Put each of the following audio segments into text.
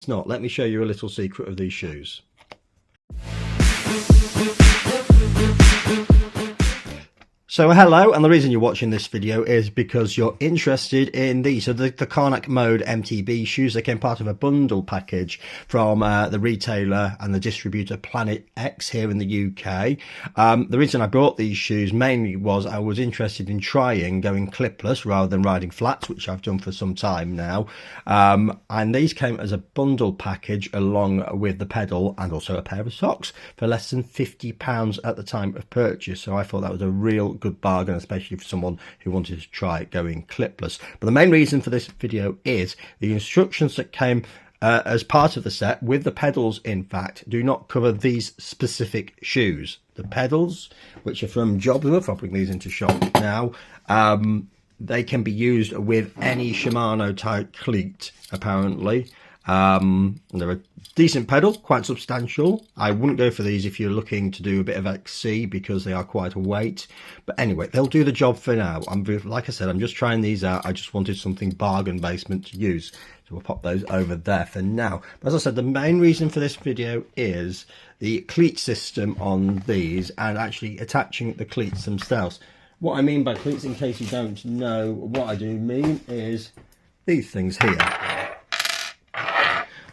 It's not. Let me show you a little secret of these shoes. So hello, and the reason you're watching this video is because you're interested in these. So the Carnac Mode MTB shoes, they came part of a bundle package from the retailer and the distributor Planet X here in the UK. The reason I bought these shoes mainly was I was interested in trying going clipless rather than riding flats, which I've done for some time now. And these came as a bundle package along with the pedal and also a pair of socks for less than £50 at the time of purchase. So I thought that was a real good bargain, especially for someone who wanted to try going clipless. But the main reason for this video is the instructions that came as part of the set with the pedals, in fact, do not cover these specific shoes. The pedals, which are from Jobsworth, I'll bring these into shop now, they can be used with any Shimano type cleat, apparently. They're a decent pedal, quite substantial. I wouldn't go for these if you're looking to do a bit of XC because they are quite a weight. But anyway, they'll do the job for now. Like I said, I'm just trying these out. I just wanted something bargain basement to use. So we'll pop those over there for now. But as I said, the main reason for this video is the cleat system on these and actually attaching the cleats themselves. What I mean by cleats, in case you don't know what I do mean, is these things here.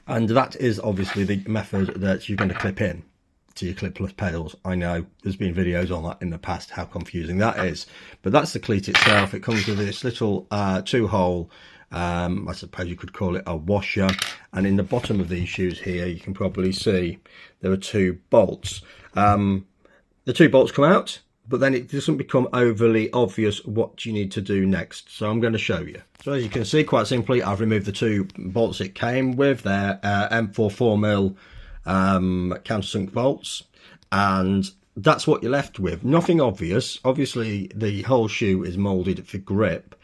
And that is obviously the method that you're going to clip in to your clipless pedals. I know there's been videos on that in the past, how confusing that is. But that's the cleat itself. It comes with this little two-hole, I suppose you could call it a washer. And in the bottom of these shoes here, you can probably see there are two bolts. The two bolts come out, but then it doesn't become overly obvious what you need to do next. So I'm going to show you. So as you can see, quite simply, I've removed the two bolts it came with. They're M4 4mm countersunk bolts. And that's what you're left with. Nothing obvious. Obviously, the whole shoe is moulded for grip.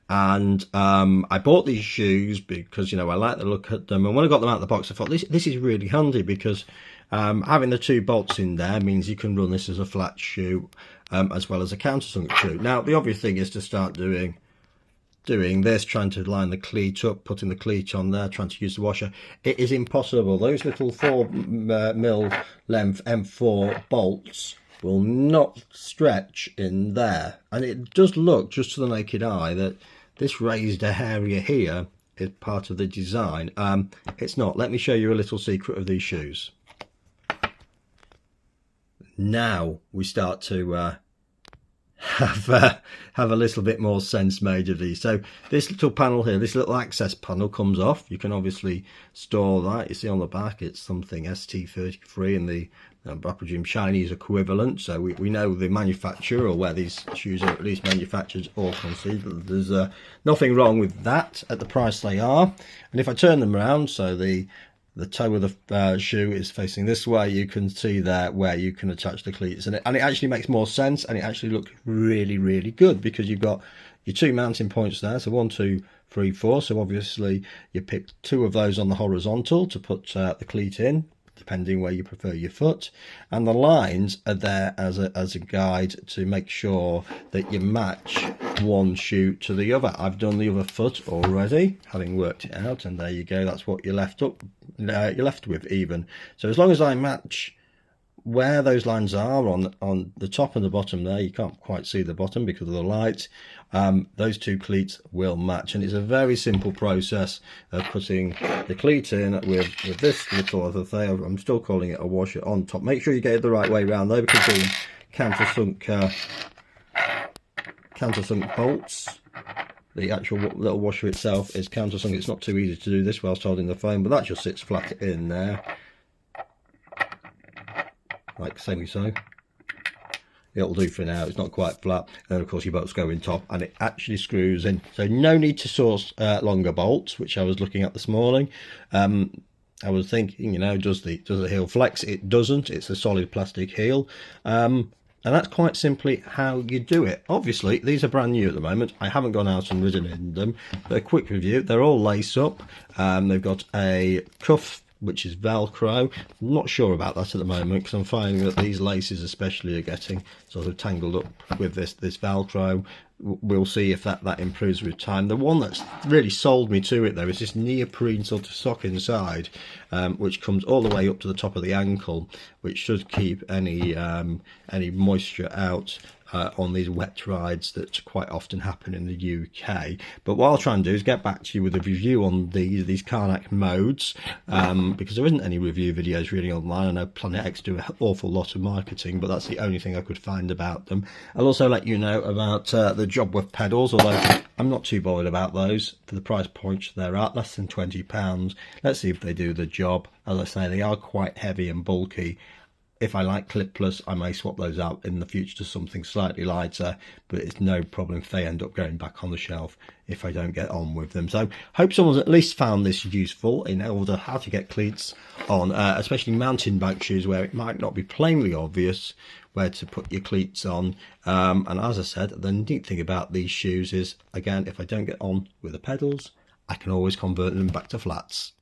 And I bought these shoes because, you know, I like the look at them. And when I got them out of the box, I thought this is really handy because having the two bolts in there means you can run this as a flat shoe as well as a countersunk shoe. Now, the obvious thing is to start doing this, trying to line the cleat up, putting the cleat on there, trying to use the washer. It is impossible. Those little 4mm length M4 bolts will not stretch in there. And it does look, just to the naked eye, that this raised area here is part of the design. It's not. Let me show you a little secret of these shoes. Now we start to have a little bit more sense made of these. So this little panel here, this little access panel comes off. You can obviously store that. You see on the back it's something ST33 and the I presume Chinese equivalent. So we know the manufacturer, or where these shoes are at least manufactured or conceived. There's nothing wrong with that at the price they are. And if I turn them around, so the toe of the shoe is facing this way, you can see there where you can attach the cleats. And it actually makes more sense, and it actually looks really, really good because you've got your two mounting points there. So 1, 2, 3, 4. So obviously you pick two of those on the horizontal to put the cleat in, depending where you prefer your foot. And the lines are there as a guide to make sure that you match one shoe to the other. I've done the other foot already, having worked it out, and there you go. That's what you're left with even. So as long as I match where those lines are on the top and the bottom there, you can't quite see the bottom because of the light, those two cleats will match. And it's a very simple process of putting the cleat in with this little other thing. I'm still calling it a washer on top. Make sure you get it the right way around though, because the countersunk bolts, the actual little washer itself is countersunk. It's not too easy to do this whilst holding the phone, but that just sits flat in there, like so. It'll do for now. It's not quite flat. And then of course your bolts go in top, and it actually screws in. So no need to source longer bolts, which I was looking at this morning. I was thinking, you know, does the heel flex? It doesn't. It's a solid plastic heel. And that's quite simply how you do it. Obviously, these are brand new at the moment. I haven't gone out and ridden in them. But a quick review, they're all lace up. They've got a cuff, which is Velcro. I'm not sure about that at the moment because I'm finding that these laces especially are getting sort of tangled up with this Velcro. we'll see if that improves with time. The one that's really sold me to it though is this neoprene sort of sock inside, which comes all the way up to the top of the ankle, which should keep any moisture out on these wet rides that quite often happen in the UK. But what I'll try and do is get back to you with a review on these Carnac modes, because there isn't any review videos really online. I know Planet X do an awful lot of marketing, but that's the only thing I could find about them. I'll also let you know about the Jobworth pedals, although I'm not too bothered about those for the price point they're at, less than £20. Let's see if they do the job. As I say, they are quite heavy and bulky. If I like clipless, I may swap those out in the future to something slightly lighter, but it's no problem if they end up going back on the shelf if I don't get on with them. So hope someone's at least found this useful in order how to get cleats on, especially mountain bike shoes where it might not be plainly obvious where to put your cleats on. And as I said, the neat thing about these shoes is, again, if I don't get on with the pedals, I can always convert them back to flats.